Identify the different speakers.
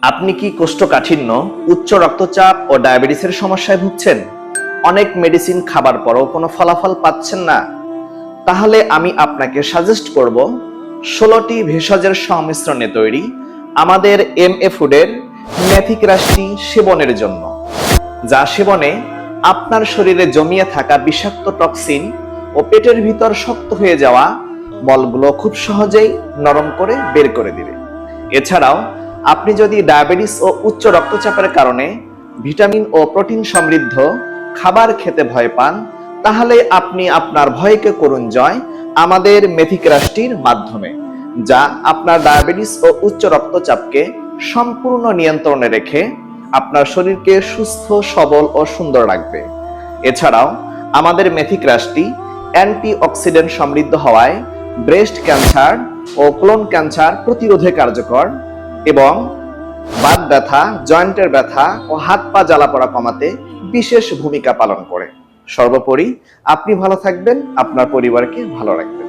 Speaker 1: আপনি কি কোষ্ঠকাঠিন্য, উচ্চ রক্তচাপ ও ডায়াবেটিসের সমস্যায় ভুগছেন? অনেক মেডিসিন খাবার পরও কোনো ফলাফল পাচ্ছেন না? তাহলে আমি আপনাকে সাজেস্ট করব 16টি ভেষজের সংমিশ্রণে তৈরি আমাদের MA ফুডের ম্যাথিক রাশি সেবনের জন্য, যা সেবনে আপনার শরীরে জমিয়ে থাকা বিষাক্ত টক্সিন ও পেটের ভিতর শক্ত হয়ে যাওয়া মলগুলো খুব সহজেই নরম করে বের করে দিবে। এছাড়াও আপনি যদি ডায়াবেটিস ও উচ্চ রক্তচাপের কারণে ভিটামিন ও প্রোটিন সমৃদ্ধ খাবার খেতে ভয় পান, তাহলে আপনি আপনার ভয়কে করুন জয় আমাদের মেথিক রাশির মাধ্যমে, যা আপনার ডায়াবেটিস ও উচ্চ রক্তচাপকে সম্পূর্ণ নিয়ন্ত্রণে রেখে আপনার শরীরকে সুস্থ, সবল ও সুন্দর রাখবে। এছাড়াও আমাদের মেথিক রাশি অ্যান্টিঅক্সিডেন্ট সমৃদ্ধ হওয়ায় ব্রেস্ট ক্যান্সার ও কোলন ক্যান্সার প্রতিরোধে কার্যকর এবং বাত ব্যথা, জয়েন্টের ব্যথা ও হাত পা জ্বালা পোড়া কমাতে বিশেষ ভূমিকা পালন করে। সর্বোপরি আপনি ভালো থাকবেন, আপনার পরিবারকে ভালো রাখবেন।